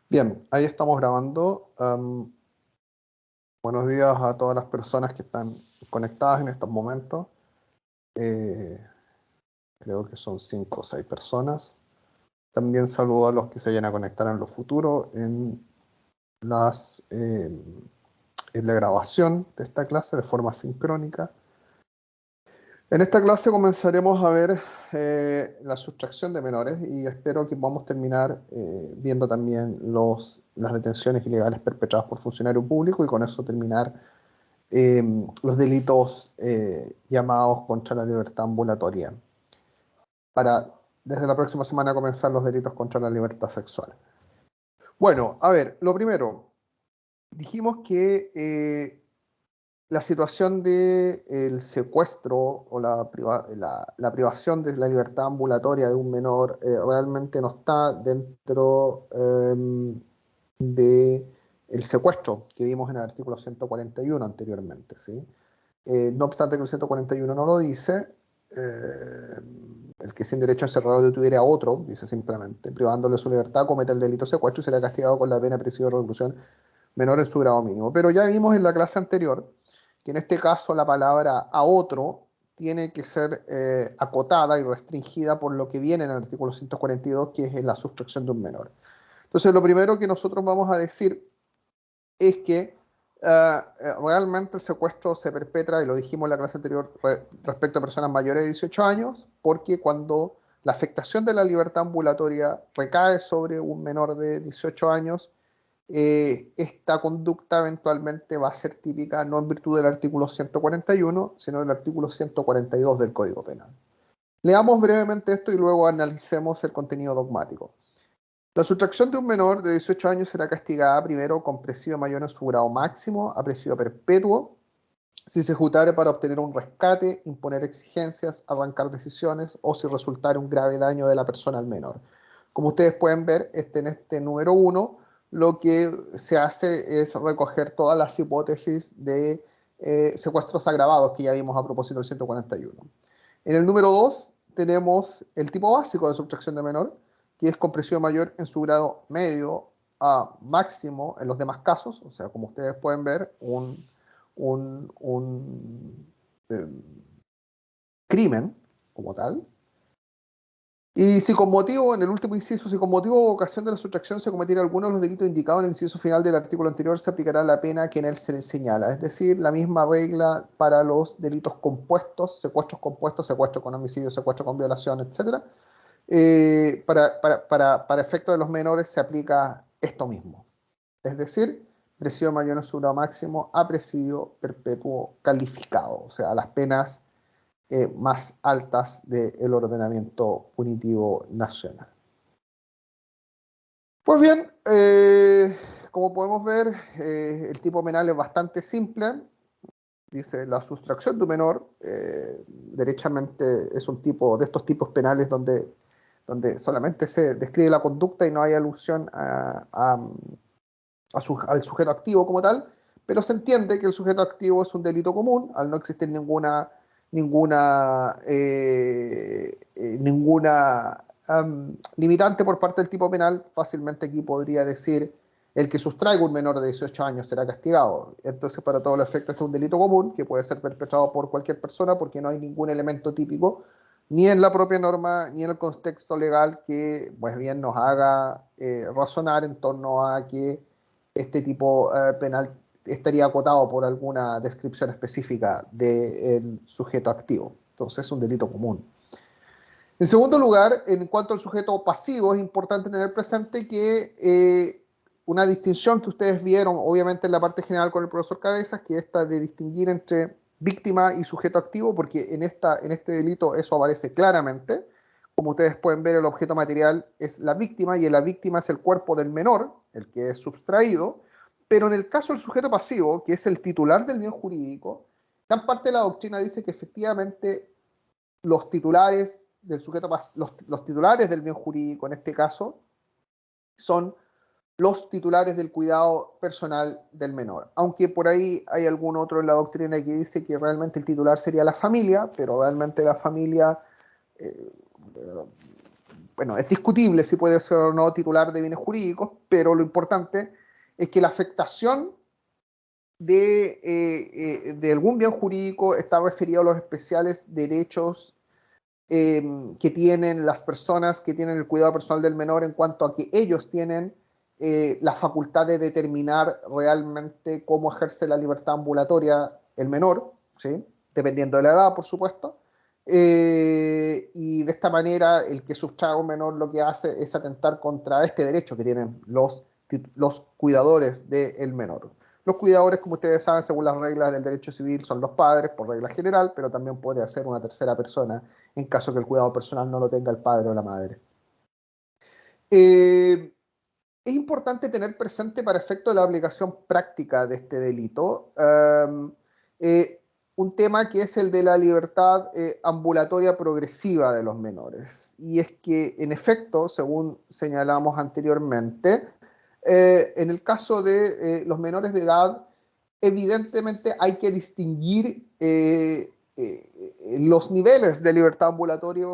Bien, ahí estamos grabando. Buenos días a todas las personas que están conectadas en estos momentos. Eh, Creo que son 5 o 6 personas. También saludo a los que se vayan a conectar en lo futuro en la grabación de esta clase de forma sincrónica. En esta clase comenzaremos a ver la sustracción de menores y espero que podamos terminar viendo también las detenciones ilegales perpetradas por funcionario público y con eso terminar los delitos llamados contra la libertad ambulatoria, para desde la próxima semana comenzar los delitos contra la libertad sexual. Bueno, a ver, lo primero, dijimos que la situación del secuestro o la privación de la libertad ambulatoria de un menor realmente no está dentro de el secuestro que vimos en el artículo 141 anteriormente, ¿sí? No obstante que el 141 no lo dice, el que sin derecho a encerrado detuviera a otro, dice simplemente, privándole de su libertad, comete el delito de secuestro y será castigado con la pena de prisión o reclusión menor en su grado mínimo. Pero ya vimos en la clase anterior que en este caso la palabra a otro tiene que ser acotada y restringida por lo que viene en el artículo 142, que es la sustracción de un menor. Entonces, lo primero que nosotros vamos a decir es que realmente el secuestro se perpetra, y lo dijimos en la clase anterior, respecto a personas mayores de 18 años, porque cuando la afectación de la libertad ambulatoria recae sobre un menor de 18 años, esta conducta eventualmente va a ser típica no en virtud del artículo 141, sino del artículo 142 del Código Penal. Leamos brevemente esto y luego analicemos el contenido dogmático. La sustracción de un menor de 18 años será castigada primero con presidio mayor en su grado máximo a presidio perpetuo, si se ejecutare para obtener un rescate, imponer exigencias, arrancar decisiones o si resultare un grave daño de la persona al menor. Como ustedes pueden ver, en este número 1, lo que se hace es recoger todas las hipótesis de secuestros agravados que ya vimos a propósito del 141. En el número 2 tenemos el tipo básico de sustracción de menor, que es con presión mayor en su grado medio a máximo en los demás casos. O sea, como ustedes pueden ver, un crimen como tal. Y si con motivo, en el último inciso, si con motivo o ocasión de la sustracción se cometiera alguno de los delitos indicados en el inciso final del artículo anterior, se aplicará la pena que en él se le señala. Es decir, la misma regla para los delitos compuestos, secuestro con homicidio, secuestro con violación, etc. Para efecto de los menores se aplica esto mismo. Es decir, presidio mayor en su grado máximo a presidio perpetuo calificado, o sea, las penas más altas del ordenamiento punitivo nacional. Pues bien, como podemos ver, el tipo penal es bastante simple. Dice la sustracción de un menor, derechamente es un tipo de estos tipos penales donde solamente se describe la conducta y no hay alusión al sujeto activo como tal, pero se entiende que el sujeto activo es un delito común al no existir ninguna limitante por parte del tipo penal. Fácilmente aquí podría decir el que sustraiga un menor de 18 años será castigado. Entonces, para todos los efectos, esto es un delito común que puede ser perpetrado por cualquier persona porque no hay ningún elemento típico ni en la propia norma, ni en el contexto legal que, pues bien, nos haga razonar en torno a que este tipo penal estaría acotado por alguna descripción específica del sujeto activo. Entonces es un delito común. En segundo lugar, en cuanto al sujeto pasivo, es importante tener presente que una distinción que ustedes vieron, obviamente en la parte general con el profesor Cabezas, que esta de distinguir entre víctima y sujeto activo, porque en este delito eso aparece claramente. Como ustedes pueden ver, el objeto material es la víctima y la víctima es el cuerpo del menor, el que es sustraído, pero en el caso del sujeto pasivo, que es el titular del bien jurídico, gran parte de la doctrina dice que efectivamente los titulares del sujeto, los titulares del bien jurídico en este caso, son los titulares del cuidado personal del menor. Aunque por ahí hay algún otro en la doctrina que dice que realmente el titular sería la familia, pero realmente la familia bueno, es discutible si puede ser o no titular de bienes jurídicos, pero lo importante es que la afectación de algún bien jurídico está referido a los especiales derechos que tienen las personas que tienen el cuidado personal del menor en cuanto a que ellos tienen la facultad de determinar realmente cómo ejerce la libertad ambulatoria el menor, ¿sí? Dependiendo de la edad, por supuesto. Y de esta manera, el que sustrae a un menor lo que hace es atentar contra este derecho que tienen los cuidadores del menor. Los cuidadores, como ustedes saben, según las reglas del derecho civil, son los padres, por regla general, pero también puede ser una tercera persona en caso que el cuidado personal no lo tenga el padre o la madre. Es importante tener presente para efecto de la aplicación práctica de este delito un tema que es el de la libertad ambulatoria progresiva de los menores. Y es que, en efecto, según señalamos anteriormente, en el caso de los menores de edad, evidentemente hay que distinguir los niveles de libertad ambulatoria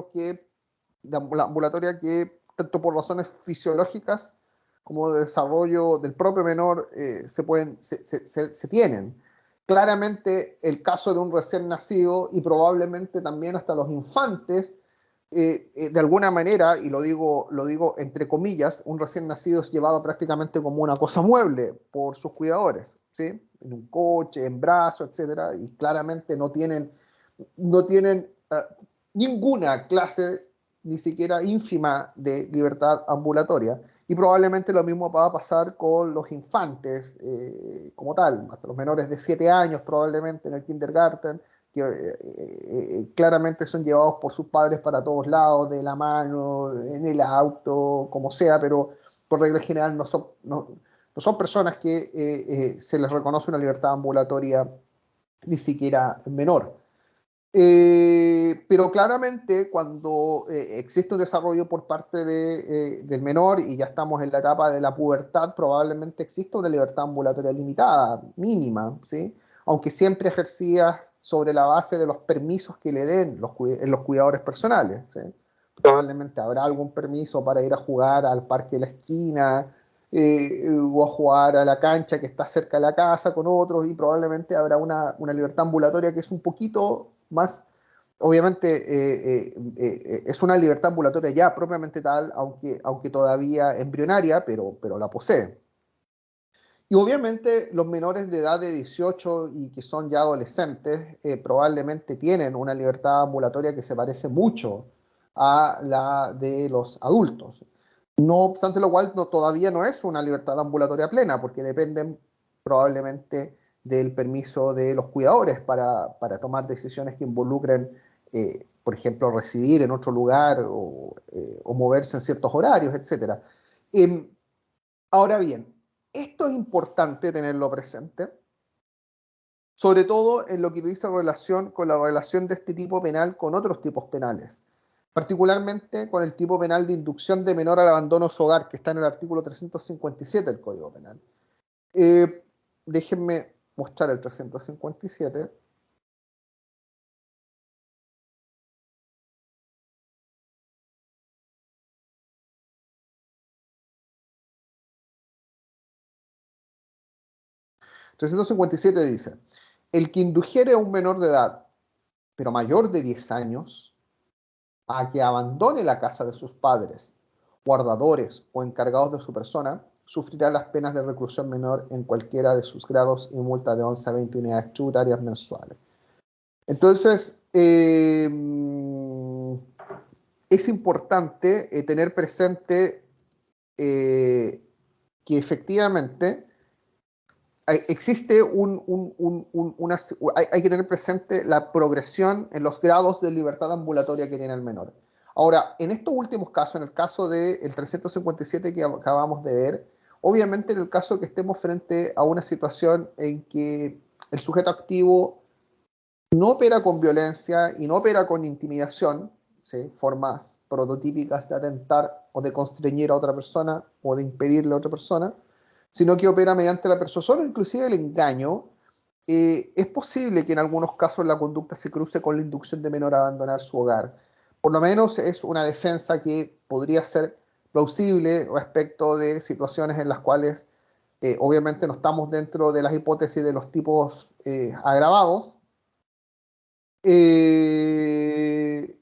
que, tanto por razones fisiológicas como de desarrollo del propio menor, se tienen. Claramente, el caso de un recién nacido y probablemente también hasta los infantes, de alguna manera, y lo digo entre comillas, un recién nacido es llevado prácticamente como una cosa mueble por sus cuidadores, ¿sí? En un coche, en brazos, etcétera, y claramente no tienen ninguna clase, ni siquiera ínfima, de libertad ambulatoria. Y probablemente lo mismo va a pasar con los infantes como tal, hasta los menores de 7 años probablemente en el kindergarten, que claramente son llevados por sus padres para todos lados, de la mano, en el auto, como sea, pero por regla general no son personas que se les reconoce una libertad ambulatoria ni siquiera menor. Pero claramente cuando existe un desarrollo por parte del menor y ya estamos en la etapa de la pubertad, probablemente exista una libertad ambulatoria limitada, mínima, ¿sí? Aunque siempre ejercida sobre la base de los permisos que le den los cuidadores personales, ¿sí? Probablemente habrá algún permiso para ir a jugar al parque de la esquina, o a jugar a la cancha que está cerca de la casa con otros, y probablemente habrá una libertad ambulatoria que es un poquito más, obviamente es una libertad ambulatoria ya propiamente tal, aunque todavía embrionaria, pero la posee. Y obviamente los menores de edad de 18 y que son ya adolescentes probablemente tienen una libertad ambulatoria que se parece mucho a la de los adultos. No obstante lo cual, todavía no es una libertad ambulatoria plena, porque dependen probablemente del permiso de los cuidadores para tomar decisiones que involucren, por ejemplo, residir en otro lugar o moverse en ciertos horarios, etc. Ahora bien, esto es importante tenerlo presente, sobre todo en lo que dice relación con la relación de este tipo penal con otros tipos penales, particularmente con el tipo penal de inducción de menor al abandono de su hogar, que está en el artículo 357 del Código Penal. Déjenme mostrar el 357. El 357 dice: el que indujere a un menor de edad, pero mayor de 10 años, a que abandone la casa de sus padres, guardadores o encargados de su persona, sufrirá las penas de reclusión menor en cualquiera de sus grados y multa de 11 a 20 unidades tributarias mensuales. Entonces, es importante tener presente que efectivamente existe hay que tener presente la progresión en los grados de libertad ambulatoria que tiene el menor. Ahora, en estos últimos casos, en el caso del 357 que acabamos de ver, obviamente en el caso que estemos frente a una situación en que el sujeto activo no opera con violencia y no opera con intimidación, ¿sí? Formas prototípicas de atentar o de constreñir a otra persona o de impedirle a otra persona, sino que opera mediante la persuasión o inclusive el engaño. Es posible que en algunos casos la conducta se cruce con la inducción de menor a abandonar su hogar, por lo menos es una defensa que podría ser plausible respecto de situaciones en las cuales obviamente no estamos dentro de las hipótesis de los tipos agravados. Eh,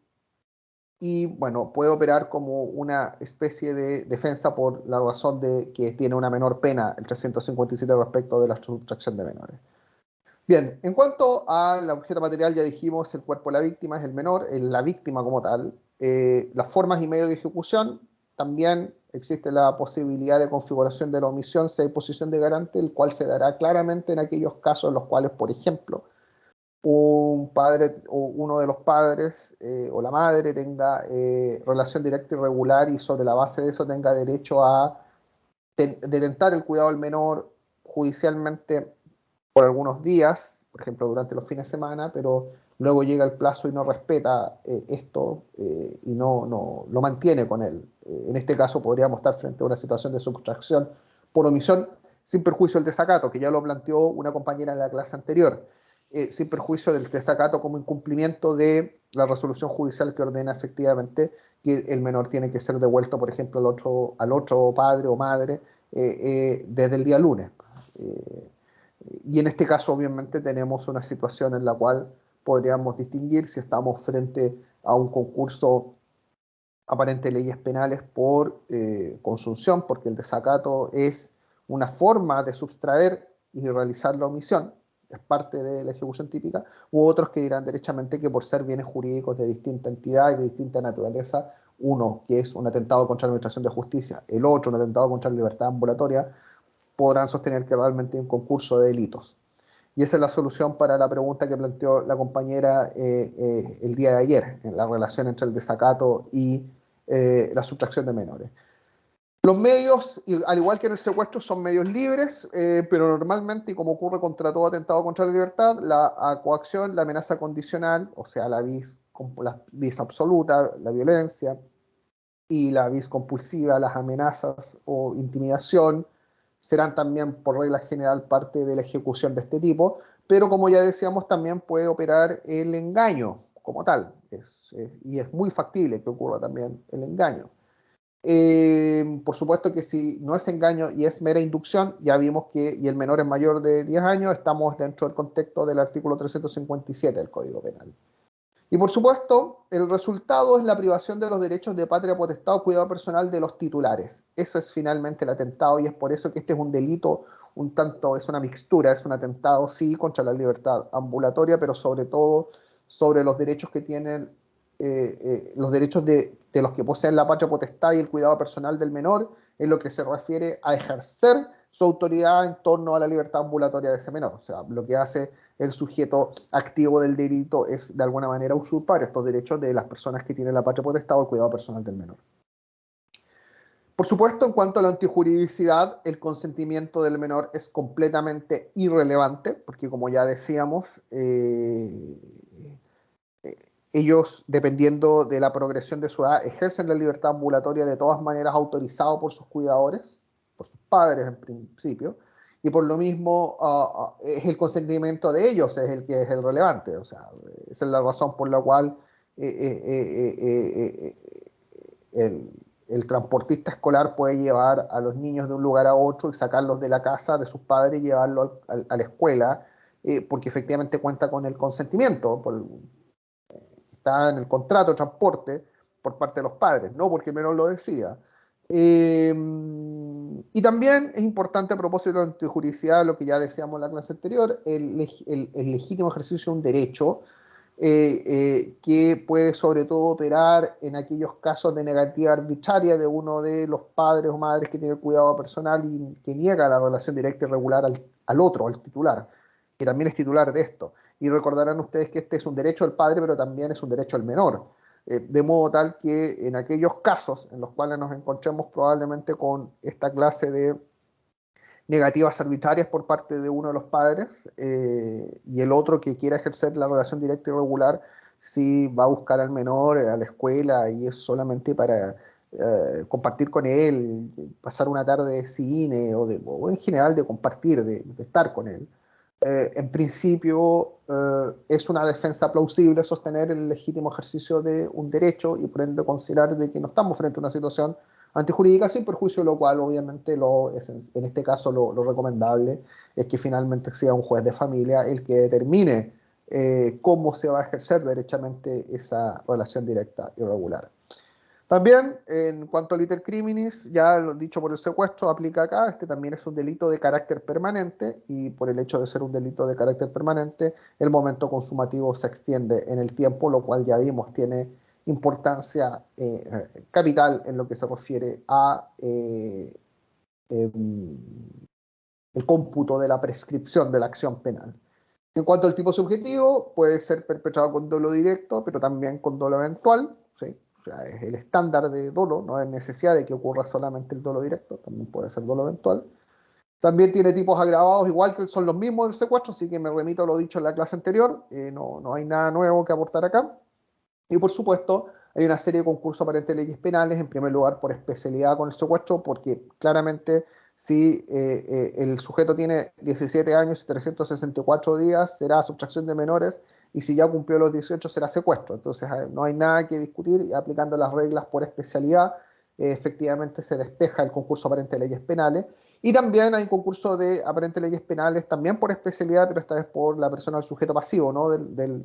y bueno, puede operar como una especie de defensa por la razón de que tiene una menor pena el 357 respecto de la sustracción de menores. Bien, en cuanto al objeto material, ya dijimos, el cuerpo de la víctima es el menor, es la víctima como tal. Las formas y medios de ejecución, también existe la posibilidad de configuración de la omisión si hay posición de garante, el cual se dará claramente en aquellos casos en los cuales, por ejemplo, un padre o uno de los padres o la madre tenga relación directa y regular y sobre la base de eso tenga derecho a detentar el cuidado del menor judicialmente por algunos días, por ejemplo durante los fines de semana, pero luego llega el plazo y no respeta esto y no lo mantiene con él. En este caso podríamos estar frente a una situación de sustracción por omisión sin perjuicio del desacato, que ya lo planteó una compañera en la clase anterior, sin perjuicio del desacato como incumplimiento de la resolución judicial que ordena efectivamente que el menor tiene que ser devuelto, por ejemplo, al otro padre o madre desde el día lunes. Y en este caso, obviamente, tenemos una situación en la cual podríamos distinguir si estamos frente a un concurso aparente de leyes penales por consunción, porque el desacato es una forma de sustraer y realizar la omisión, es parte de la ejecución típica, u otros que dirán derechamente que por ser bienes jurídicos de distinta entidad y de distinta naturaleza, uno que es un atentado contra la administración de justicia, el otro un atentado contra la libertad ambulatoria, podrán sostener que realmente hay un concurso de delitos. Y esa es la solución para la pregunta que planteó la compañera el día de ayer, en la relación entre el desacato y la sustracción de menores. Los medios, al igual que en el secuestro, son medios libres, pero normalmente, y como ocurre contra todo atentado contra la libertad, la coacción, la amenaza condicional, o sea, la vis absoluta, la violencia, y la vis compulsiva, las amenazas o intimidación, serán también por regla general parte de la ejecución de este tipo, pero como ya decíamos también puede operar el engaño como tal, y es muy factible que ocurra también el engaño. Por supuesto que si no es engaño y es mera inducción, ya vimos que y el menor es mayor de 10 años, estamos dentro del contexto del artículo 357 del Código Penal. Y por supuesto, el resultado es la privación de los derechos de patria potestad o cuidado personal de los titulares. Eso es finalmente el atentado y es por eso que este es un delito, un tanto, es una mixtura, es un atentado, sí, contra la libertad ambulatoria, pero sobre todo sobre los derechos que tienen, los derechos de los que poseen la patria potestad y el cuidado personal del menor, en lo que se refiere a ejercer su autoridad en torno a la libertad ambulatoria de ese menor. O sea, lo que hace el sujeto activo del delito es de alguna manera usurpar estos derechos de las personas que tienen la patria potestad o el cuidado personal del menor. Por supuesto, en cuanto a la antijuridicidad, el consentimiento del menor es completamente irrelevante, porque como ya decíamos, ellos, dependiendo de la progresión de su edad, ejercen la libertad ambulatoria de todas maneras autorizado por sus cuidadores, por sus padres en principio, y por lo mismo es el consentimiento de ellos es el que es el relevante. O sea, esa es la razón por la cual el transportista escolar puede llevar a los niños de un lugar a otro y sacarlos de la casa de sus padres y llevarlos a la escuela, porque efectivamente cuenta con el consentimiento, está en el contrato de transporte por parte de los padres, no porque menos lo decida. Y también es importante a propósito de la antijuridicidad, lo que ya decíamos en la clase anterior, el legítimo ejercicio de un derecho que puede sobre todo operar en aquellos casos de negativa arbitraria de uno de los padres o madres que tiene el cuidado personal y que niega la relación directa y regular al otro, al titular, que también es titular de esto. Y recordarán ustedes que este es un derecho del padre, pero también es un derecho al menor. De modo tal que en aquellos casos en los cuales nos encontremos probablemente con esta clase de negativas arbitrarias por parte de uno de los padres y el otro que quiera ejercer la relación directa y regular, si va a buscar al menor a la escuela y es solamente para compartir con él, pasar una tarde de cine o en general de compartir, de estar con él. En principio, es una defensa plausible sostener el legítimo ejercicio de un derecho y por ende considerar de que no estamos frente a una situación antijurídica sin perjuicio, lo cual obviamente en este caso lo recomendable es que finalmente sea un juez de familia el que determine cómo se va a ejercer derechamente esa relación directa y regular. También, en cuanto al iter criminis, ya lo dicho por el secuestro, aplica acá. Este también es un delito de carácter permanente y por el hecho de ser un delito de carácter permanente, el momento consumativo se extiende en el tiempo, lo cual ya vimos tiene importancia capital en lo que se refiere a el cómputo de la prescripción de la acción penal. En cuanto al tipo subjetivo, puede ser perpetrado con dolo directo, pero también con dolo eventual, ¿sí? O sea, es el estándar de dolo, no hay necesidad de que ocurra solamente el dolo directo, también puede ser dolo eventual. También tiene tipos agravados, igual que son los mismos del secuestro, así que me remito a lo dicho en la clase anterior, no hay nada nuevo que aportar acá. Y por supuesto, hay una serie de concursos aparentes de leyes penales, en primer lugar por especialidad con el secuestro, porque claramente si el sujeto tiene 17 años y 364 días, será sustracción de menores, y si ya cumplió los 18 será secuestro. Entonces no hay nada que discutir, y aplicando las reglas por especialidad, efectivamente se despeja el concurso aparente de leyes penales. Y también hay un concurso de aparentes leyes penales, también por especialidad, pero esta vez por la persona del sujeto pasivo, ¿no?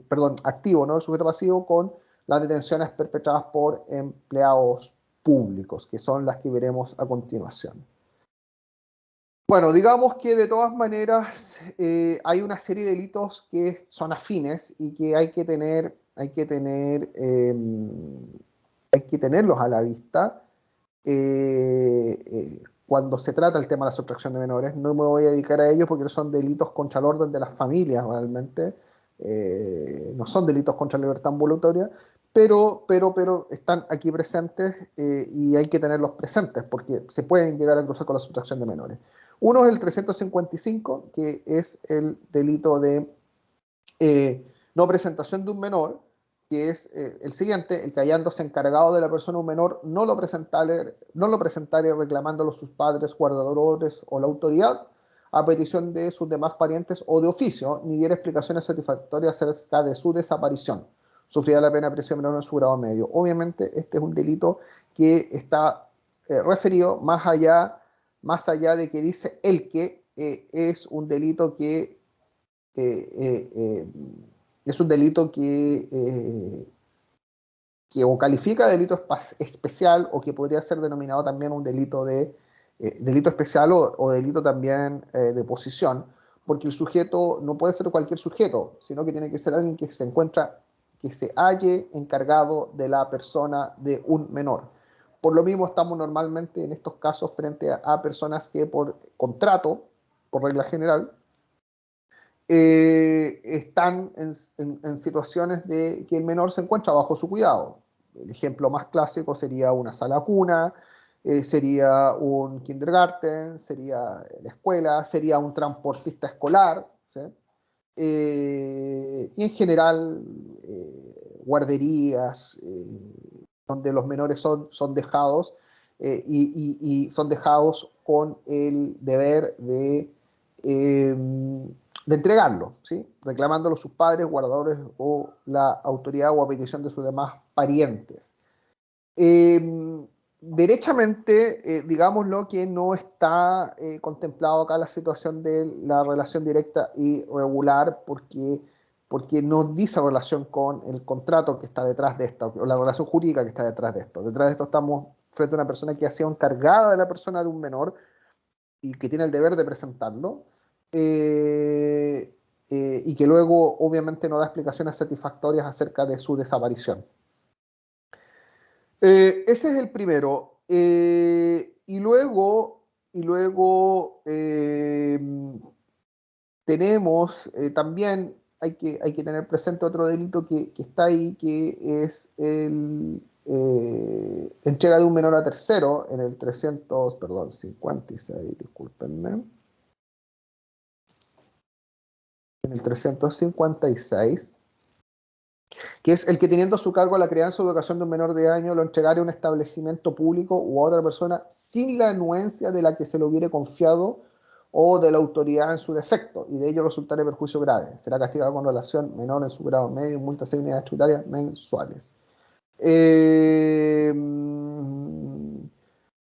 Perdón, activo, ¿no? El sujeto pasivo con las detenciones perpetradas por empleados públicos, que son las que veremos a continuación. Bueno, digamos que de todas maneras hay una serie de delitos que son afines y que hay que tenerlos a la vista cuando se trata el tema de la sustracción de menores. No me voy a dedicar a ellos porque son delitos contra el orden de las familias realmente, no son delitos contra la libertad involuntaria, pero están aquí presentes y hay que tenerlos presentes porque se pueden llegar a cruzar con la sustracción de menores. Uno es el 355, que es el delito de no presentación de un menor, que es el siguiente: el que hallándose encargado de la persona un menor no lo presentare reclamándolo sus padres, guardadores o la autoridad, a petición de sus demás parientes o de oficio, ni diera explicaciones satisfactorias acerca de su desaparición, sufrirá la pena de prisión menor en su grado medio. Obviamente este es un delito que está referido más allá de que dice el que es un delito que eh, eh, es un delito que o califica de delito especial o que podría ser denominado también un delito especial o delito también de posición, porque el sujeto no puede ser cualquier sujeto, sino que tiene que ser alguien que que se halle encargado de la persona de un menor. Por lo mismo estamos normalmente en estos casos frente a personas que por contrato, por regla general, están en situaciones de que el menor se encuentra bajo su cuidado. El ejemplo más clásico sería una sala cuna, sería un kindergarten, sería la escuela, sería un transportista escolar, ¿sí? Y en general guarderías donde los menores son dejados y son dejados con el deber eh, de entregarlo, ¿sí? Reclamándolo sus padres, guardadores o la autoridad o a petición de sus demás parientes. Derechamente, digámoslo que no está contemplado acá la situación de la relación directa y regular porque no dice relación con el contrato que está detrás de esto, o la relación jurídica que está detrás de esto. Detrás de esto estamos frente a una persona que ha sido encargada de la persona de un menor y que tiene el deber de presentarlo, y que luego obviamente no da explicaciones satisfactorias acerca de su desaparición. Ese es el primero. Y luego tenemos también, hay que tener presente otro delito que está ahí, que es el entrega de un menor a tercero en el 56, discúlpenme. En el 356, que es el que teniendo a su cargo la crianza o educación de un menor de año lo entregare a un establecimiento público u a otra persona sin la anuencia de la que se lo hubiere confiado o de la autoridad en su defecto, y de ello resultare perjuicio grave. Será castigado con relación menor en su grado medio, multas técnicas tributarias mensuales.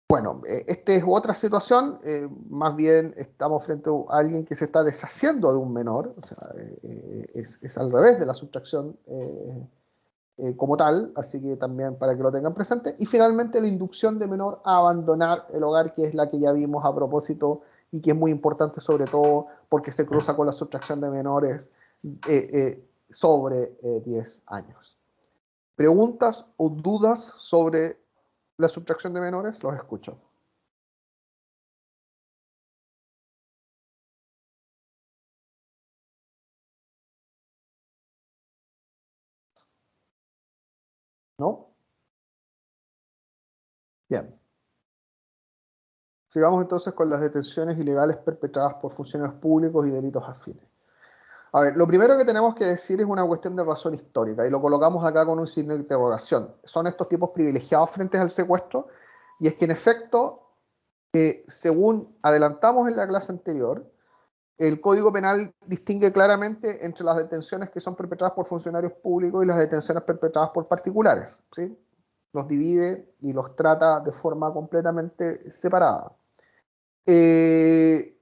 Bueno, esta es otra situación, más bien estamos frente a alguien que se está deshaciendo de un menor, o sea, es al revés de la sustracción como tal, así que también para que lo tengan presente. Y finalmente la inducción de menor a abandonar el hogar, que es la que ya vimos a propósito y que es muy importante sobre todo porque se cruza con la sustracción de menores sobre 10 años. ¿Preguntas o dudas sobre la sustracción de menores? Los escucho. ¿No? Bien. Sigamos entonces con las detenciones ilegales perpetradas por funcionarios públicos y delitos afines. A ver, lo primero que tenemos que decir es una cuestión de razón histórica y lo colocamos acá con un signo de interrogación. Son estos tipos privilegiados frente al secuestro y es que en efecto, según adelantamos en la clase anterior, el Código Penal distingue claramente entre las detenciones que son perpetradas por funcionarios públicos y las detenciones perpetradas por particulares, ¿sí? Los divide y los trata de forma completamente separada.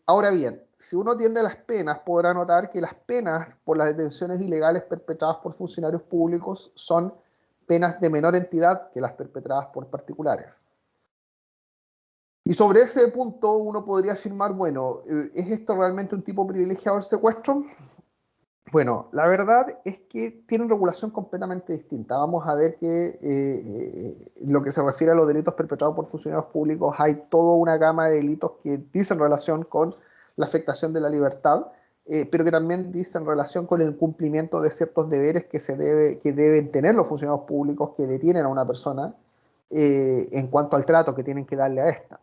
Ahora bien, si uno atiende las penas, podrá notar que las penas por las detenciones ilegales perpetradas por funcionarios públicos son penas de menor entidad que las perpetradas por particulares. Y sobre ese punto uno podría afirmar, bueno, ¿es esto realmente un tipo privilegiado del secuestro? Bueno, la verdad es que tienen regulación completamente distinta. Vamos a ver que lo que se refiere a los delitos perpetrados por funcionarios públicos, hay toda una gama de delitos que dicen relación con la afectación de la libertad, pero que también dicen relación con el cumplimiento de ciertos deberes que deben tener los funcionarios públicos que detienen a una persona en cuanto al trato que tienen que darle a esta.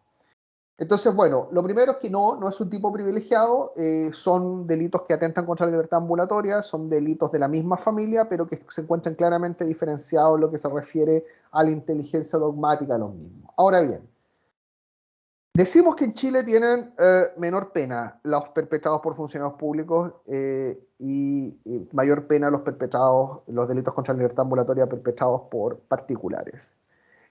Entonces, bueno, lo primero es que no es un tipo privilegiado, son delitos que atentan contra la libertad ambulatoria, son delitos de la misma familia, pero que se encuentran claramente diferenciados en lo que se refiere a la inteligencia dogmática de los mismos. Ahora bien, decimos que en Chile tienen menor pena los perpetrados por funcionarios públicos y mayor pena los delitos contra la libertad ambulatoria perpetrados por particulares.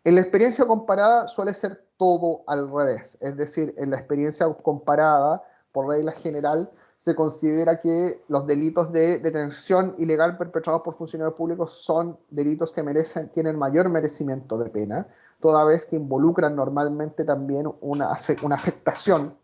En la experiencia comparada suele ser todo al revés, es decir, en la experiencia comparada, por regla general, se considera que los delitos de detención ilegal perpetrados por funcionarios públicos son delitos que tienen mayor merecimiento de pena, toda vez que involucran normalmente también una afectación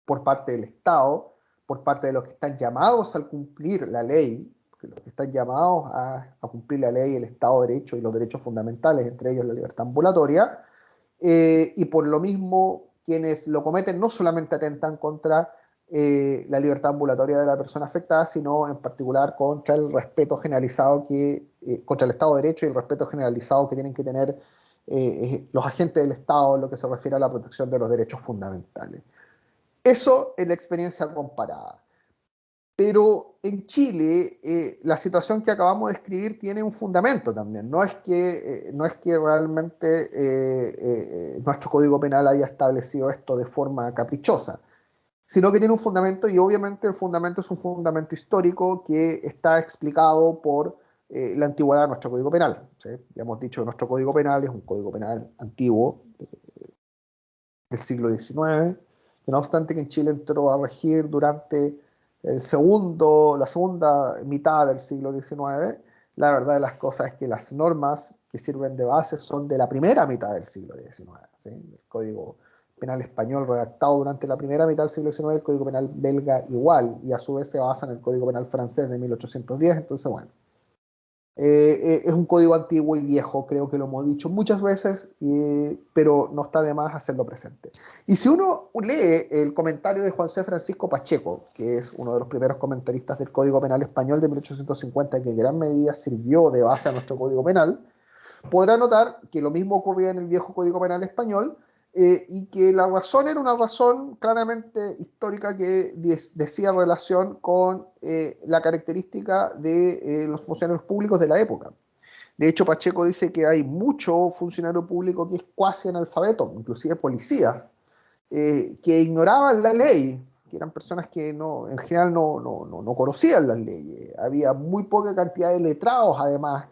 por parte del Estado, por parte de los que están llamados a cumplir la ley, porque los que están llamados a cumplir la ley, el Estado de Derecho y los derechos fundamentales, entre ellos la libertad ambulatoria, y por lo mismo quienes lo cometen no solamente atentan contra la libertad ambulatoria de la persona afectada, sino en particular contra el respeto generalizado contra el Estado de Derecho y el respeto generalizado que tienen que tener los agentes del Estado en lo que se refiere a la protección de los derechos fundamentales. Eso es la experiencia comparada. Pero en Chile, la situación que acabamos de escribir tiene un fundamento también. No es que realmente nuestro Código Penal haya establecido esto de forma caprichosa, sino que tiene un fundamento y obviamente el fundamento es un fundamento histórico que está explicado por la antigüedad de nuestro Código Penal, ¿sí? Ya hemos dicho que nuestro Código Penal es un Código Penal antiguo del siglo XIX, que no obstante que en Chile entró a regir durante la segunda mitad del siglo XIX, la verdad de las cosas es que las normas que sirven de base son de la primera mitad del siglo XIX, ¿sí? El Código Penal español redactado durante la primera mitad del siglo XIX, el Código Penal belga igual, y a su vez se basa en el Código Penal francés de 1810, entonces bueno. Es un código antiguo y viejo, creo que lo hemos dicho muchas veces, pero no está de más hacerlo presente. Y si uno lee el comentario de Juan C. Francisco Pacheco, que es uno de los primeros comentaristas del Código Penal Español de 1850, que en gran medida sirvió de base a nuestro Código Penal, podrá notar que lo mismo ocurría en el viejo Código Penal Español, y que la razón era una razón claramente histórica que decía relación con la característica de los funcionarios públicos de la época. De hecho, Pacheco dice que hay mucho funcionario público que es cuasi analfabeto, inclusive policías, que ignoraban la ley, que eran personas que no, en general no conocían las leyes. Había muy poca cantidad de letrados, además,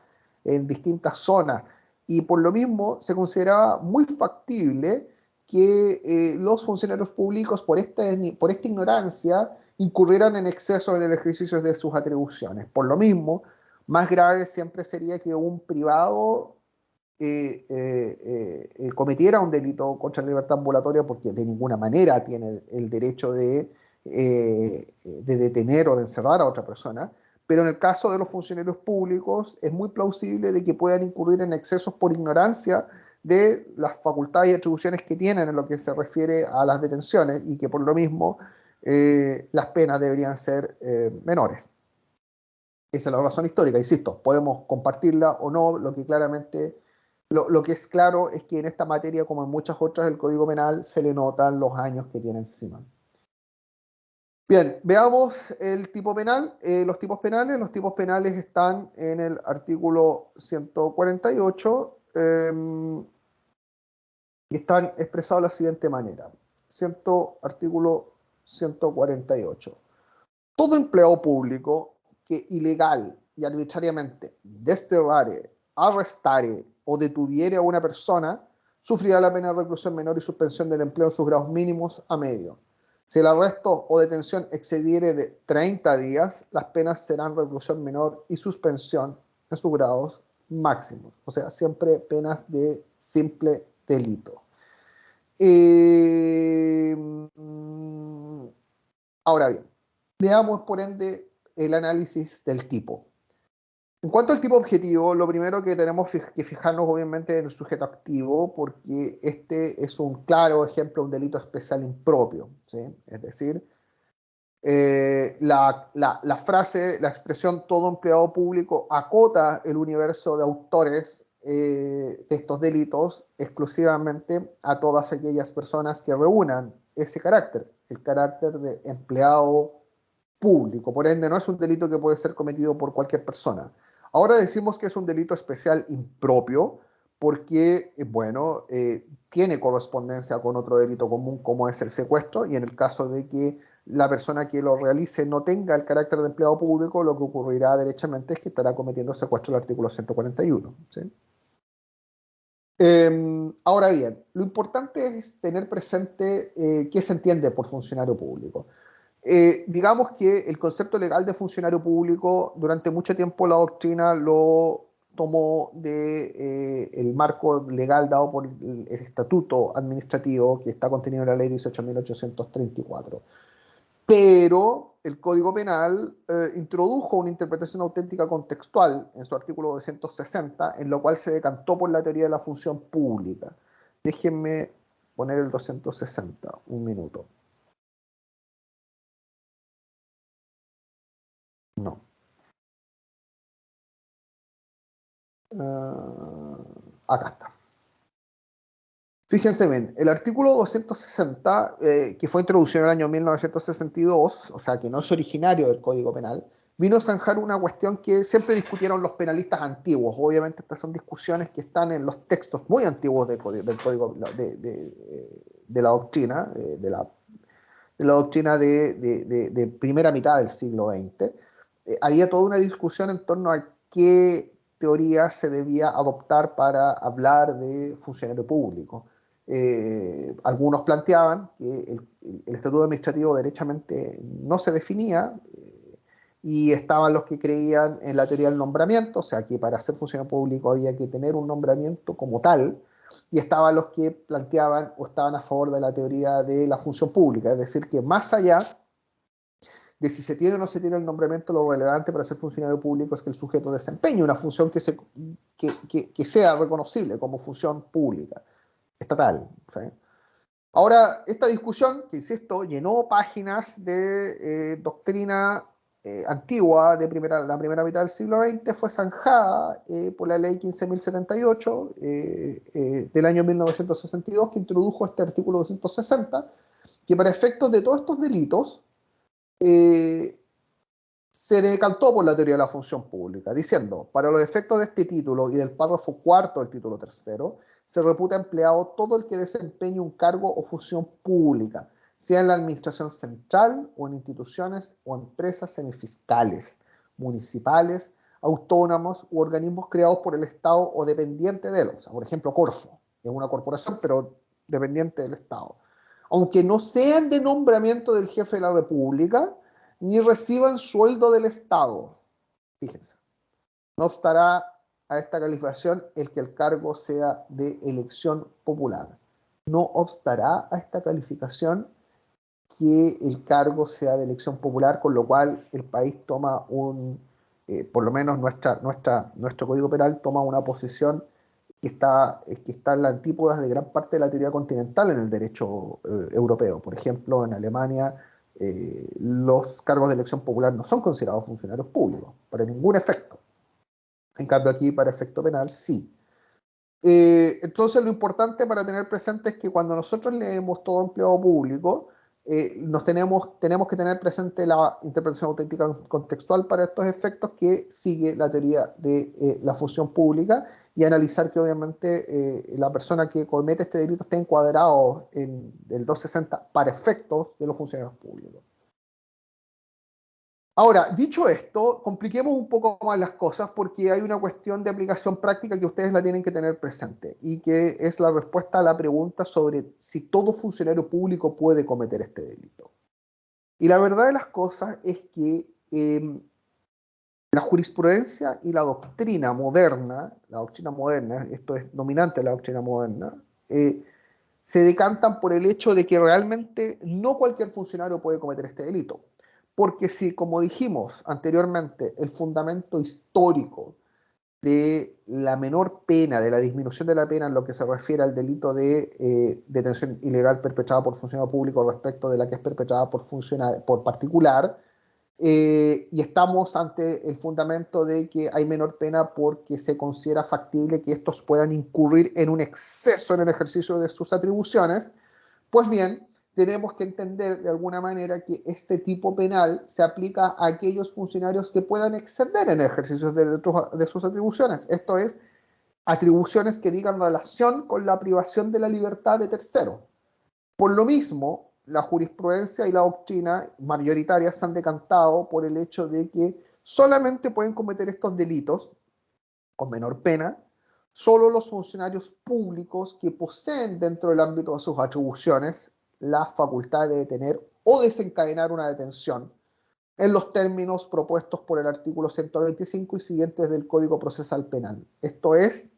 en distintas zonas. Y por lo mismo se consideraba muy factible que los funcionarios públicos, por esta ignorancia, incurrieran en exceso en el ejercicio de sus atribuciones. Por lo mismo, más grave siempre sería que un privado cometiera un delito contra la libertad ambulatoria, porque de ninguna manera tiene el derecho de detener o de encerrar a otra persona. Pero en el caso de los funcionarios públicos es muy plausible de que puedan incurrir en excesos por ignorancia de las facultades y atribuciones que tienen en lo que se refiere a las detenciones, y que por lo mismo las penas deberían ser menores. Esa es la razón histórica, insisto, podemos compartirla o no. Lo que es claro es que en esta materia, como en muchas otras del Código Penal, se le notan los años que tiene encima. Bien, veamos el tipo penal. Los tipos penales. Los tipos penales están en el artículo 148 y están expresados de la siguiente manera. Artículo 148. Todo empleado público que ilegal y arbitrariamente desterrare, arrestare o detuviere a una persona sufrirá la pena de reclusión menor y suspensión del empleo en sus grados mínimos a medio. Si el arresto o detención excediere de 30 días, las penas serán reclusión menor y suspensión en sus grados máximos. O sea, siempre penas de simple delito. Ahora bien, veamos por ende el análisis del tipo. En cuanto al tipo objetivo, lo primero que tenemos que fijarnos obviamente en el sujeto activo, porque este es un claro ejemplo de un delito especial impropio, ¿sí? Es decir, la frase, la expresión todo empleado público acota el universo de autores de estos delitos exclusivamente a todas aquellas personas que reúnan ese carácter, el carácter de empleado público. Por ende, no es un delito que puede ser cometido por cualquier persona. Ahora decimos que es un delito especial impropio porque, bueno, tiene correspondencia con otro delito común como es el secuestro, y en el caso de que la persona que lo realice no tenga el carácter de empleado público, lo que ocurrirá derechamente es que estará cometiendo secuestro del artículo 141. ¿Sí? Ahora bien, lo importante es tener presente qué se entiende por funcionario público. Digamos que el concepto legal de funcionario público durante mucho tiempo la doctrina lo tomó de el marco legal dado por el estatuto administrativo que está contenido en la ley 18.834. Pero el Código Penal introdujo una interpretación auténtica contextual en su artículo 260, en lo cual se decantó por la teoría de la función pública. Déjenme poner el 260, un minuto. No. Acá está. Fíjense bien, el artículo 260, que fue introducido en el año 1962, o sea que no es originario del Código Penal, vino a zanjar una cuestión que siempre discutieron los penalistas antiguos. Obviamente estas son discusiones que están en los textos muy antiguos del Código de la doctrina, de la doctrina de primera mitad del siglo XX. Había toda una discusión en torno a qué teoría se debía adoptar para hablar de funcionario público. Algunos planteaban que el estatuto administrativo derechamente no se definía, y estaban los que creían en la teoría del nombramiento, o sea que para ser funcionario público había que tener un nombramiento como tal, y estaban los que planteaban o estaban a favor de la teoría de la función pública, es decir, que más allá de si se tiene o no se tiene el nombramiento, lo relevante para ser funcionario público es que el sujeto desempeñe una función que sea reconocible como función pública, estatal. ¿Sí? Ahora, esta discusión, que insisto, llenó páginas de doctrina antigua de la primera mitad del siglo XX, fue zanjada por la ley 15.078 del año 1962, que introdujo este artículo 260, que para efectos de todos estos delitos eh, se decantó por la teoría de la función pública, diciendo, para los efectos de este título y del párrafo cuarto del título tercero, se reputa empleado todo el que desempeñe un cargo o función pública, sea en la administración central o en instituciones o empresas semifiscales, municipales, autónomos u organismos creados por el Estado o dependiente de él. O sea, por ejemplo, Corfo, que es una corporación, pero dependiente del Estado. Aunque no sean de nombramiento del jefe de la República, ni reciban sueldo del Estado. Fíjense. No obstará a esta calificación el que el cargo sea de elección popular. No obstará a esta calificación que el cargo sea de elección popular, con lo cual el país toma por lo menos nuestro Código Penal toma una posición que está en la antípodas de gran parte de la teoría continental en el derecho europeo. Por ejemplo, en Alemania los cargos de elección popular no son considerados funcionarios públicos, para ningún efecto. En cambio aquí, para efecto penal, sí. Entonces lo importante para tener presente es que cuando nosotros leemos todo empleado público, tenemos que tener presente la interpretación auténtica contextual para estos efectos que sigue la teoría de la función pública y analizar que obviamente la persona que comete este delito está encuadrado en el 260 para efectos de los funcionarios públicos. Ahora, dicho esto, compliquemos un poco más las cosas porque hay una cuestión de aplicación práctica que ustedes la tienen que tener presente y que es la respuesta a la pregunta sobre si todo funcionario público puede cometer este delito. Y la verdad de las cosas es que la jurisprudencia y la doctrina moderna, esto es dominante de la doctrina moderna, se decantan por el hecho de que realmente no cualquier funcionario puede cometer este delito. Porque si, como dijimos anteriormente, el fundamento histórico de la menor pena, de la disminución de la pena en lo que se refiere al delito de detención ilegal perpetrada por funcionario público respecto de la que es perpetrada por particular, y estamos ante el fundamento de que hay menor pena porque se considera factible que estos puedan incurrir en un exceso en el ejercicio de sus atribuciones, pues bien, tenemos que entender de alguna manera que este tipo penal se aplica a aquellos funcionarios que puedan exceder en el ejercicio de sus atribuciones. Esto es, atribuciones que digan relación con la privación de la libertad de terceros. Por lo mismo, la jurisprudencia y la doctrina mayoritarias se han decantado por el hecho de que solamente pueden cometer estos delitos con menor pena solo los funcionarios públicos que poseen dentro del ámbito de sus atribuciones la facultad de detener o desencadenar una detención en los términos propuestos por el artículo 125 y siguientes del Código Procesal Penal. Esto es,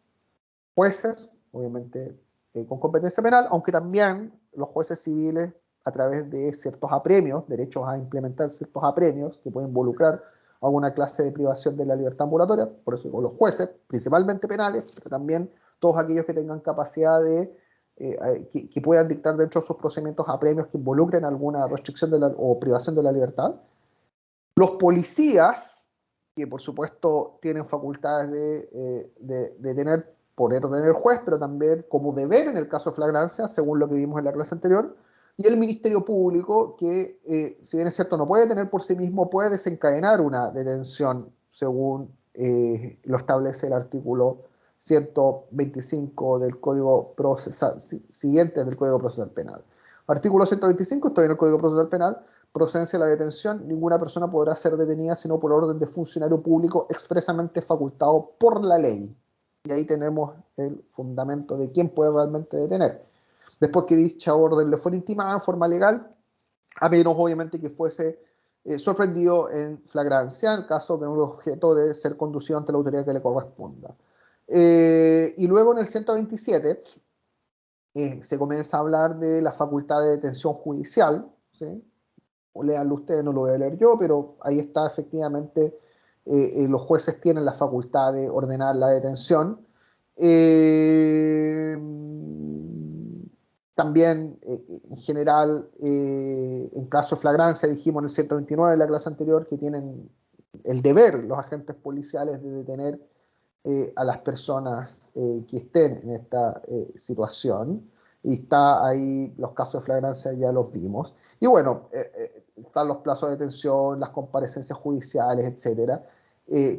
jueces, obviamente con competencia penal, aunque también los jueces civiles a través de ciertos apremios, derechos a implementar ciertos apremios que pueden involucrar alguna clase de privación de la libertad ambulatoria, por eso digo los jueces, principalmente penales, pero también todos aquellos que tengan capacidad que puedan dictar dentro de sus procedimientos apremios que involucren alguna restricción o privación de la libertad. Los policías, que por supuesto tienen facultades de tener por orden del juez, pero también como deber en el caso de flagrancia, según lo que vimos en la clase anterior, y el Ministerio Público, que si bien es cierto no puede tener por sí mismo, puede desencadenar una detención según lo establece el artículo 125 del Código Procesal, siguiente del Código Procesal Penal. Artículo 125, estoy en el Código Procesal Penal, procedencia de la detención, ninguna persona podrá ser detenida sino por orden de funcionario público expresamente facultado por la ley. Y ahí tenemos el fundamento de quién puede realmente detener. Después que dicha orden le fuera intimada en forma legal, a menos obviamente que fuese sorprendido en flagrancia, en caso de un objeto de ser conducido ante la autoridad que le corresponda. Y luego en el 127 se comienza a hablar de la facultad de detención judicial, ¿sí? O léanlo ustedes, no lo voy a leer yo, pero ahí está efectivamente, los jueces tienen la facultad de ordenar la detención. También, en general, en caso de flagrancia, dijimos en el 129 de la clase anterior, que tienen el deber los agentes policiales de detener a las personas que estén en esta situación. Y está ahí, los casos de flagrancia ya los vimos. Y bueno, están los plazos de detención, las comparecencias judiciales, etcétera,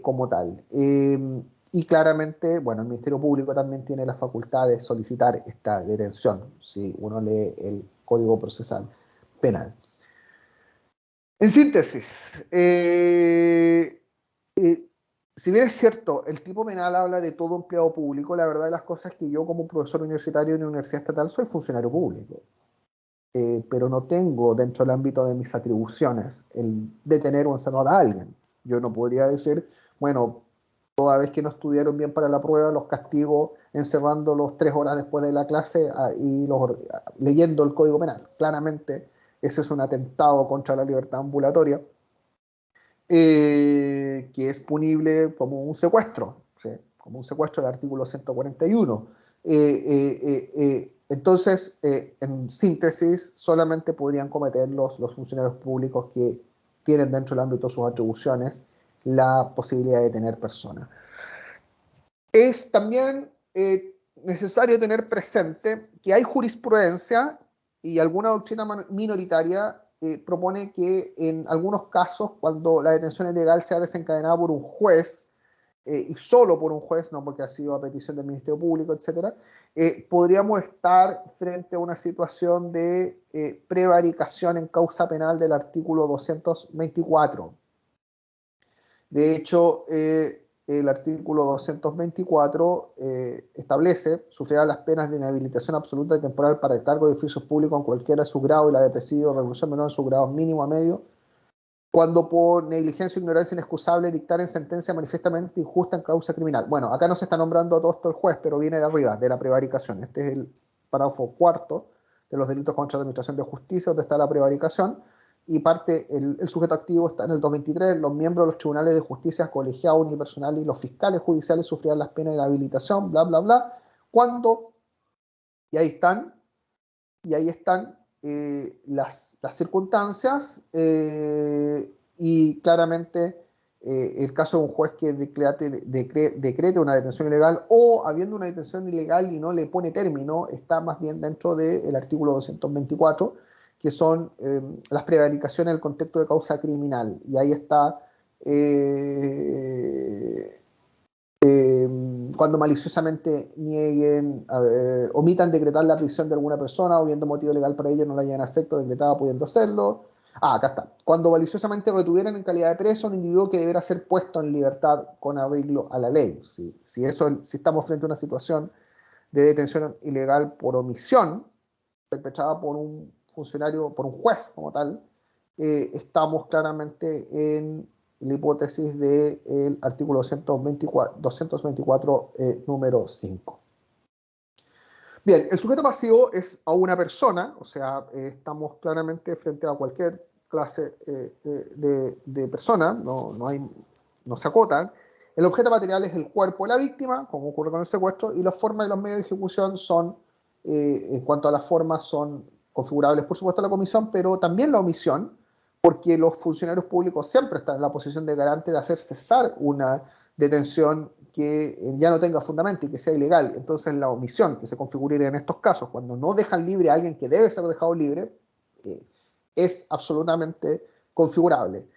como tal. Y claramente, bueno, el Ministerio Público también tiene la facultad de solicitar esta detención, si uno lee el Código Procesal penal. En síntesis, si bien es cierto, el tipo penal habla de todo empleado público, la verdad de las cosas es que yo como profesor universitario en una universidad estatal soy funcionario público, pero no tengo dentro del ámbito de mis atribuciones el detener o encerrar a alguien. Yo no podría decir, bueno, toda vez que no estudiaron bien para la prueba, los castigo encerrándolos 3 horas después de la clase leyendo el Código Penal. Claramente, ese es un atentado contra la libertad ambulatoria, que es punible como un secuestro, ¿sí? Como un secuestro del artículo 141. Entonces, en síntesis, solamente podrían cometer los funcionarios públicos que tienen dentro del ámbito de sus atribuciones la posibilidad de tener personas. Es también necesario tener presente que hay jurisprudencia y alguna doctrina minoritaria propone que en algunos casos, cuando la detención ilegal sea desencadenada por un juez, y solo por un juez, no porque ha sido a petición del Ministerio Público, etc., podríamos estar frente a una situación de prevaricación en causa penal del artículo 224. De hecho, el artículo 224 establece, sufrirá las penas de inhabilitación absoluta y temporal para el cargo de oficios públicos en cualquiera de sus grados y la de presidio o reclusión menor en sus grados mínimo a medio, cuando por negligencia o ignorancia inexcusable dictaren sentencia manifiestamente injusta en causa criminal. Bueno, acá no se está nombrando a todo esto el juez, pero viene de arriba, de la prevaricación. Este es el párrafo cuarto de los delitos contra la administración de justicia, donde está la prevaricación, y parte, el sujeto activo está en el 223, los miembros de los tribunales de justicia colegiados unipersonales y los fiscales judiciales sufrirán las penas de inhabilitación, bla, bla, bla, cuando, y ahí están las circunstancias, y claramente el caso de un juez que decrete una detención ilegal o habiendo una detención ilegal y no le pone término, está más bien dentro del artículo 224, que son las prevaricaciones en el contexto de causa criminal. Y ahí está cuando maliciosamente nieguen, omitan decretar la prisión de alguna persona o viendo motivo legal para ello no la hayan a efecto decretada pudiendo hacerlo. Acá está. Cuando maliciosamente retuvieran en calidad de preso un individuo que deberá ser puesto en libertad con arreglo a la ley. Si estamos frente a una situación de detención ilegal por omisión, perpetrada por un funcionario, por un juez como tal, estamos claramente en la hipótesis del artículo 224 número 5. Bien, el sujeto pasivo es a una persona, o sea, estamos claramente frente a cualquier clase de persona, no se acotan. El objeto material es el cuerpo de la víctima, como ocurre con el secuestro, y las formas y los medios de ejecución son, en cuanto a las formas, son configurables, por supuesto, la comisión, pero también la omisión, porque los funcionarios públicos siempre están en la posición de garante de hacer cesar una detención que ya no tenga fundamento y que sea ilegal. Entonces la omisión que se configuraría en estos casos, cuando no dejan libre a alguien que debe ser dejado libre, es absolutamente configurable.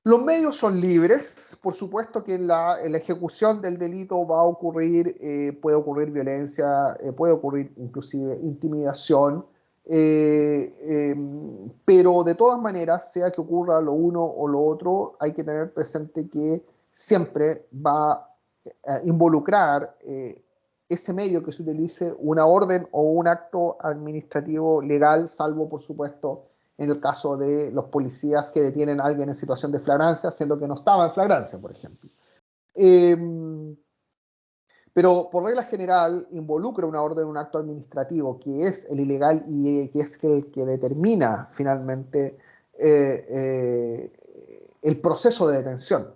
Los medios son libres, por supuesto que en la ejecución del delito va a ocurrir, puede ocurrir violencia, puede ocurrir inclusive intimidación, pero de todas maneras, sea que ocurra lo uno o lo otro, hay que tener presente que siempre va a involucrar ese medio que se utilice una orden o un acto administrativo legal, salvo por supuesto en el caso de los policías que detienen a alguien en situación de flagrancia, siendo que no estaba en flagrancia, por ejemplo. Pero por regla general involucra una orden, un acto administrativo, que es el ilegal y que es el que determina finalmente el proceso de detención.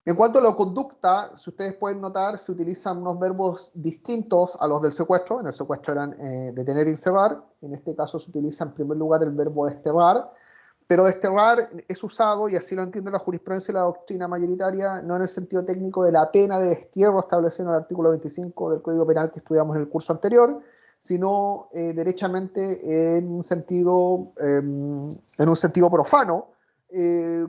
En cuanto a la conducta, si ustedes pueden notar, se utilizan unos verbos distintos a los del secuestro. En el secuestro eran detener y encerrar. En este caso se utiliza en primer lugar el verbo desterrar. Pero desterrar es usado, y así lo entiende la jurisprudencia y la doctrina mayoritaria, no en el sentido técnico de la pena de destierro establecida en el artículo 25 del Código Penal que estudiamos en el curso anterior, sino derechamente en un sentido profano,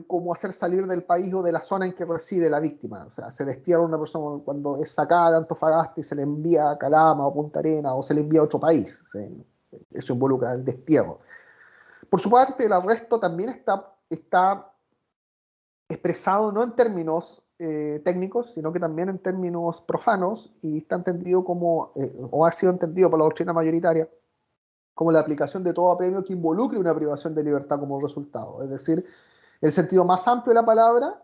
como hacer salir del país o de la zona en que reside la víctima. O sea, se destierra a una persona cuando es sacada de Antofagasta y se le envía a Calama o Punta Arenas o se le envía a otro país. ¿Sí? Eso involucra el destierro. Por su parte, el arresto también está expresado no en términos técnicos, sino que también en términos profanos, y está entendido como, o ha sido entendido por la doctrina mayoritaria, como la aplicación de todo apremio que involucre una privación de libertad como resultado. Es decir, el sentido más amplio de la palabra,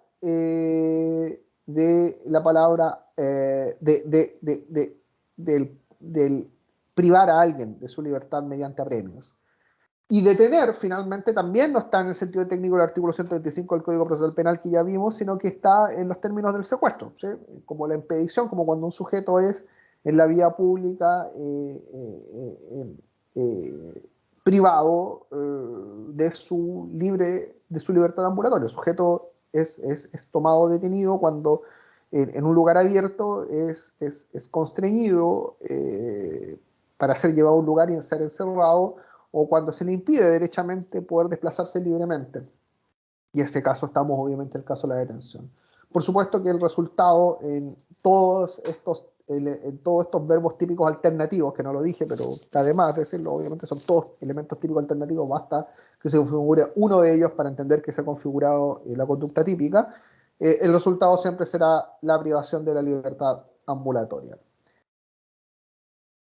del privar a alguien de su libertad mediante apremios. Y detener, finalmente, también no está en el sentido técnico del artículo 125 del Código Procesal Penal que ya vimos, sino que está en los términos del secuestro, ¿sí? Como la impedición, como cuando un sujeto es en la vía pública privado de su libertad ambulatoria. El sujeto es tomado detenido cuando en un lugar abierto es constreñido para ser llevado a un lugar y ser encerrado, o cuando se le impide derechamente poder desplazarse libremente. Y en ese caso estamos obviamente en el caso de la detención. Por supuesto que el resultado en todos estos verbos típicos alternativos, que no lo dije, pero además de decirlo, obviamente son todos elementos típicos alternativos, basta que se configure uno de ellos para entender que se ha configurado la conducta típica. El resultado siempre será la privación de la libertad ambulatoria.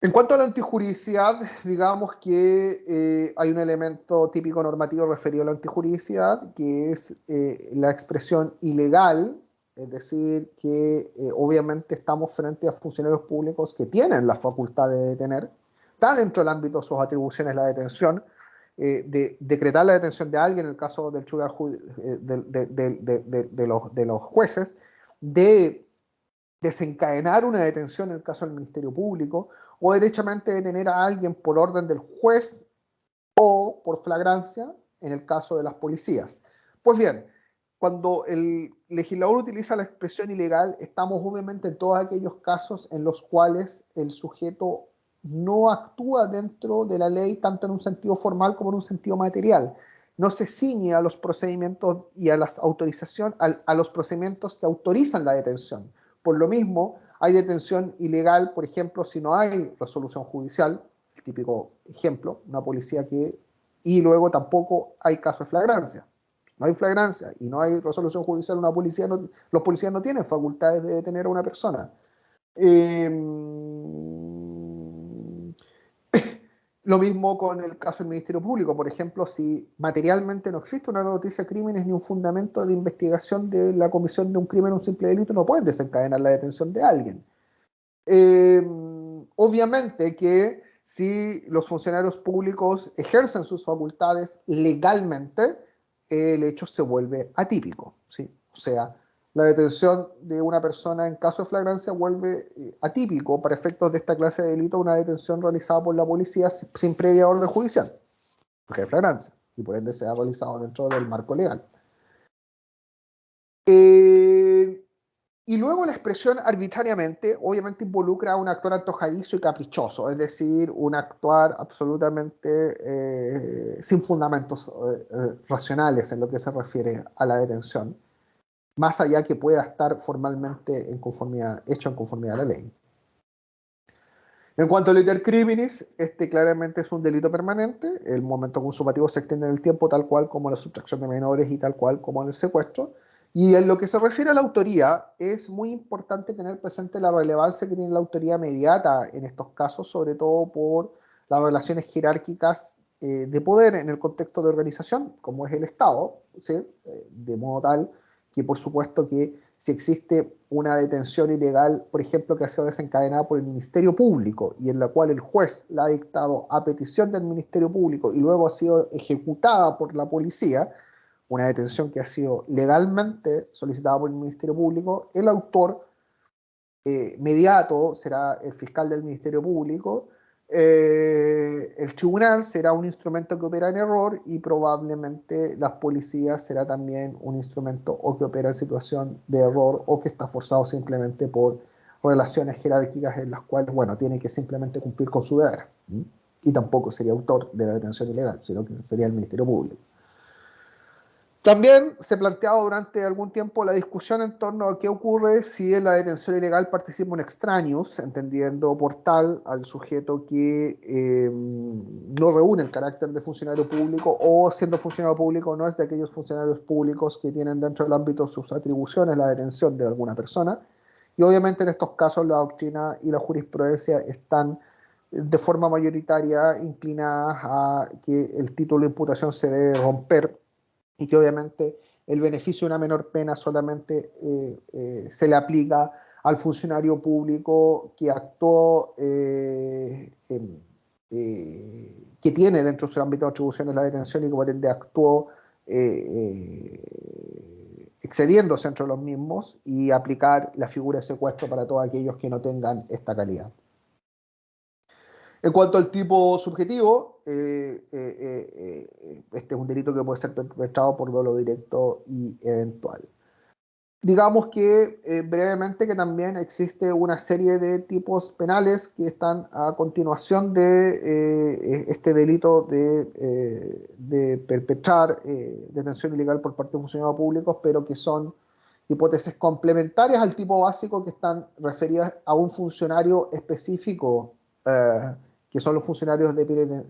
En cuanto a la antijuridicidad, digamos que hay un elemento típico normativo referido a la antijuridicidad, que es la expresión ilegal, es decir, que obviamente estamos frente a funcionarios públicos que tienen la facultad de detener, está dentro del ámbito de sus atribuciones la detención, de decretar la detención de alguien en el caso del de los jueces, de desencadenar una detención en el caso del Ministerio Público, o derechamente detener a alguien por orden del juez o por flagrancia en el caso de las policías. Pues bien, cuando el legislador utiliza la expresión ilegal, estamos obviamente en todos aquellos casos en los cuales el sujeto no actúa dentro de la ley tanto en un sentido formal como en un sentido material. No se ciñe a los procedimientos y a las autorizaciones, a los procedimientos que autorizan la detención. Por lo mismo, hay detención ilegal, por ejemplo, si no hay resolución judicial, el típico ejemplo, una policía y luego tampoco hay caso de flagrancia. No hay flagrancia y no hay resolución judicial, los policías no tienen facultades de detener a una persona. Lo mismo con el caso del Ministerio Público. Por ejemplo, si materialmente no existe una noticia de crímenes ni un fundamento de investigación de la comisión de un crimen o un simple delito, no pueden desencadenar la detención de alguien. Obviamente que si los funcionarios públicos ejercen sus facultades legalmente, el hecho se vuelve atípico, ¿sí? O sea, la detención de una persona en caso de flagrancia vuelve atípico para efectos de esta clase de delito una detención realizada por la policía sin previa orden judicial, porque es flagrancia, y por ende se ha realizado dentro del marco legal. Y luego la expresión arbitrariamente obviamente involucra a un actuar antojadizo y caprichoso, es decir, un actuar absolutamente sin fundamentos racionales en lo que se refiere a la detención, más allá que pueda estar formalmente hecho en conformidad a la ley. En cuanto al iter criminis, este claramente es un delito permanente, el momento consumativo se extiende en el tiempo tal cual como la sustracción de menores y tal cual como en el secuestro. Y en lo que se refiere a la autoría, es muy importante tener presente la relevancia que tiene la autoría mediata en estos casos, sobre todo por las relaciones jerárquicas de poder en el contexto de organización, como es el Estado, ¿sí? De modo tal que por supuesto que si existe una detención ilegal, por ejemplo, que ha sido desencadenada por el Ministerio Público y en la cual el juez la ha dictado a petición del Ministerio Público y luego ha sido ejecutada por la policía, una detención que ha sido legalmente solicitada por el Ministerio Público, el autor mediato será el fiscal del Ministerio Público, el tribunal será un instrumento que opera en error y probablemente las policías será también un instrumento o que opera en situación de error o que está forzado simplemente por relaciones jerárquicas en las cuales, bueno, tiene que simplemente cumplir con su deber. Y tampoco sería autor de la detención ilegal, sino que sería el Ministerio Público. También se planteaba durante algún tiempo la discusión en torno a qué ocurre si en la detención ilegal participa un extraños, entendiendo por tal al sujeto que no reúne el carácter de funcionario público o siendo funcionario público no es de aquellos funcionarios públicos que tienen dentro del ámbito de sus atribuciones la detención de alguna persona. Y obviamente en estos casos la doctrina y la jurisprudencia están de forma mayoritaria inclinadas a que el título de imputación se debe romper y que obviamente el beneficio de una menor pena solamente se le aplica al funcionario público que actuó, que tiene dentro de su ámbito de atribuciones la detención y que por ende actuó excediéndose entre los mismos y aplicar la figura de secuestro para todos aquellos que no tengan esta calidad. En cuanto al tipo subjetivo, este es un delito que puede ser perpetrado por dolo directo y eventual. Digamos que brevemente que también existe una serie de tipos penales que están a continuación de este delito de perpetrar detención ilegal por parte de funcionarios públicos, pero que son hipótesis complementarias al tipo básico que están referidas a un funcionario específico, que son los funcionarios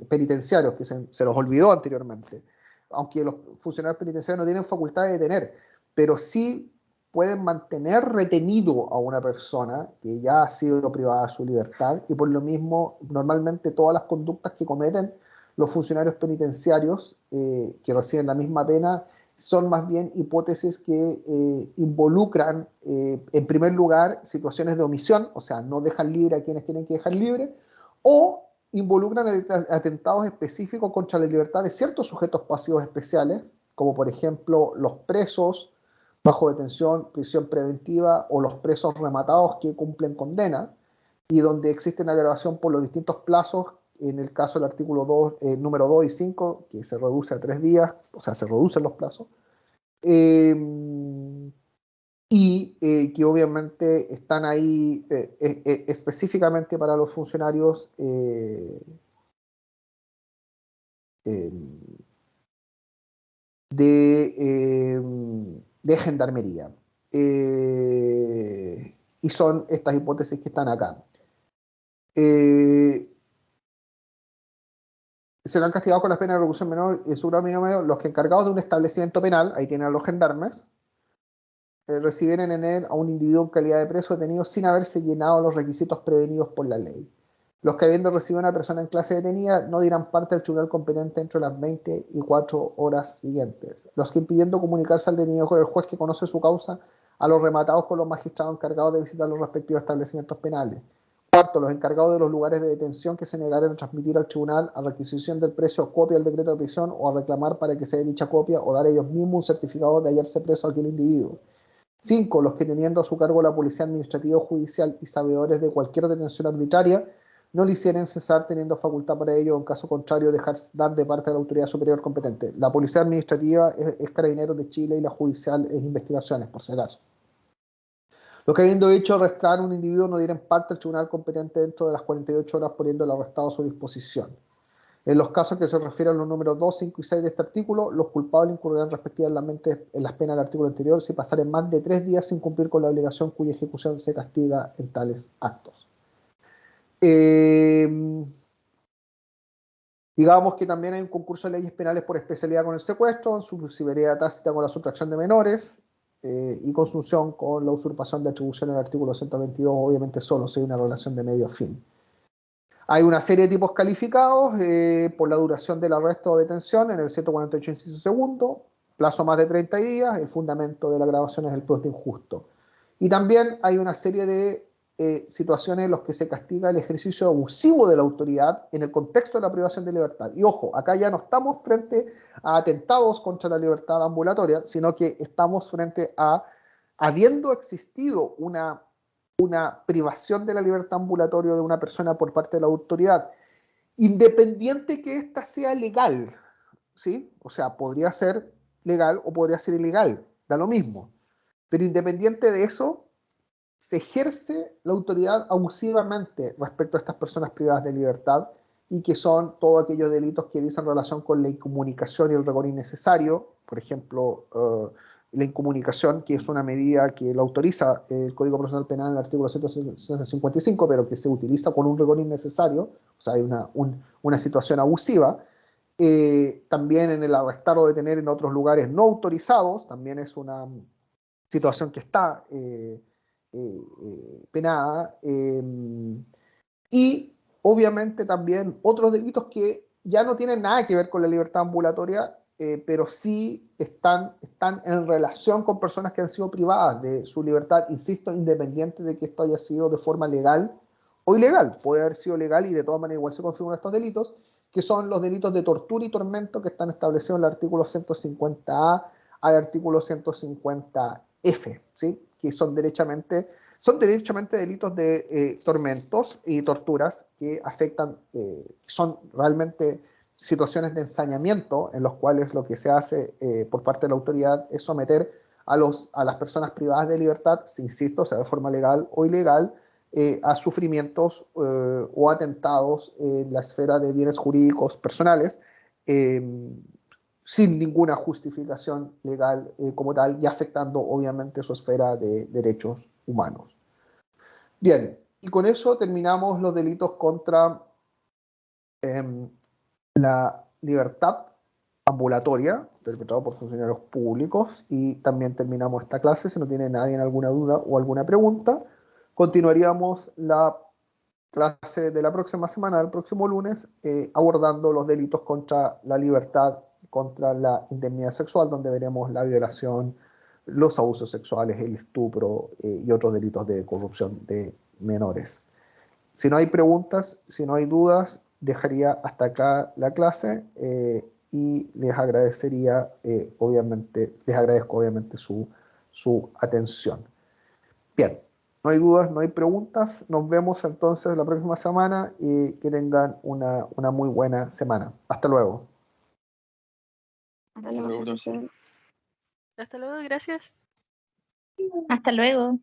penitenciarios, que se los olvidó anteriormente. Aunque los funcionarios penitenciarios no tienen facultad de detener, pero sí pueden mantener retenido a una persona que ya ha sido privada de su libertad y por lo mismo normalmente todas las conductas que cometen los funcionarios penitenciarios que reciben la misma pena son más bien hipótesis que involucran en primer lugar situaciones de omisión, o sea, no dejan libre a quienes tienen que dejar libre, o involucran atentados específicos contra la libertad de ciertos sujetos pasivos especiales, como por ejemplo los presos bajo detención, prisión preventiva o los presos rematados que cumplen condena y donde existe una agravación por los distintos plazos, en el caso del artículo 2, número 2 y 5, que se reduce a 3 días, o sea, se reducen los plazos, eh, y que obviamente están ahí específicamente para los funcionarios eh, de, eh, de gendarmería. Y son estas hipótesis que están acá. Serán castigados con las penas de reducción menor y su grado mínimo medio los que encargados de un establecimiento penal, ahí tienen a los gendarmes, recibieren en él a un individuo en calidad de preso detenido sin haberse llenado los requisitos prevenidos por la ley. Los que habiendo recibido a una persona en clase detenida no dirán parte al tribunal competente entre las 24 horas siguientes. Los que impidiendo comunicarse al detenido con el juez que conoce su causa, a los rematados con los magistrados encargados de visitar los respectivos establecimientos penales. Cuarto, los encargados de los lugares de detención que se negaren a transmitir al tribunal a requisición del preso copia del decreto de prisión o a reclamar para que se dé dicha copia o dar ellos mismos un certificado de hallarse preso a aquel individuo. 5. Los que teniendo a su cargo la policía administrativa o judicial y sabedores de cualquier detención arbitraria no le hicieren cesar teniendo facultad para ello o en caso contrario dejar dar de parte de la autoridad superior competente. La policía administrativa es Carabineros de Chile y la judicial es Investigaciones, por si acaso. Los que habiendo hecho arrestar a un individuo no dieran parte al tribunal competente dentro de las 48 horas poniendo el arrestado a su disposición. En los casos que se refieren a los números 2, 5 y 6 de este artículo, los culpables incurrirán respectivamente en las penas del artículo anterior si pasaren más de 3 días sin cumplir con la obligación cuya ejecución se castiga en tales actos. Digamos que también hay un concurso de leyes penales por especialidad con el secuestro, subsidiariedad tácita con la sustracción de menores y consunción con la usurpación de atribución en el artículo 122, obviamente solo si hay una relación de medio a fin. Hay una serie de tipos calificados por la duración del arresto o detención en el 148 inciso segundo, plazo más de 30 días, el fundamento de la grabación es el puesto injusto. Y también hay una serie de situaciones en las que se castiga el ejercicio abusivo de la autoridad en el contexto de la privación de libertad. Y ojo, acá ya no estamos frente a atentados contra la libertad ambulatoria, sino que estamos frente a, habiendo existido una privación de la libertad ambulatoria de una persona por parte de la autoridad, independiente que ésta sea legal, ¿sí? O sea, podría ser legal o podría ser ilegal, da lo mismo. Pero independiente de eso, se ejerce la autoridad abusivamente respecto a estas personas privadas de libertad y que son todos aquellos delitos que dicen relación con la incomunicación y el rigor innecesario, por ejemplo, la incomunicación, que es una medida que lo autoriza el Código Procesal Penal en el artículo 155, pero que se utiliza con un rigor innecesario, o sea, hay una situación abusiva. También en el arrestar o detener en otros lugares no autorizados, también es una situación que está penada. Y obviamente también otros delitos que ya no tienen nada que ver con la libertad ambulatoria, pero sí están en relación con personas que han sido privadas de su libertad, insisto, independiente de que esto haya sido de forma legal o ilegal. Puede haber sido legal y de todas maneras igual se configuran estos delitos, que son los delitos de tortura y tormento que están establecidos en el artículo 150A al artículo 150F, ¿sí? Que son derechamente delitos de tormentos y torturas que afectan, son realmente situaciones de ensañamiento en los cuales lo que se hace por parte de la autoridad es someter a las personas privadas de libertad, si insisto, sea de forma legal o ilegal, a sufrimientos o atentados en la esfera de bienes jurídicos personales, sin ninguna justificación legal como tal y afectando obviamente su esfera de derechos humanos. Bien, y con eso terminamos los delitos contra la libertad ambulatoria perpetrado por funcionarios públicos y también terminamos esta clase. Si no tiene nadie alguna duda o alguna pregunta, continuaríamos la clase de la próxima semana, el próximo lunes, abordando los delitos contra la libertad, contra la indemnidad sexual, donde veremos la violación, los abusos sexuales, el estupro y otros delitos de corrupción de menores. Si no hay preguntas, si no hay dudas, dejaría hasta acá la clase y les agradecería, obviamente, les agradezco obviamente su atención. Bien, no hay dudas, no hay preguntas. Nos vemos entonces la próxima semana y que tengan una muy buena semana. Hasta luego. Hasta luego, profesor. Hasta luego, gracias. Hasta luego.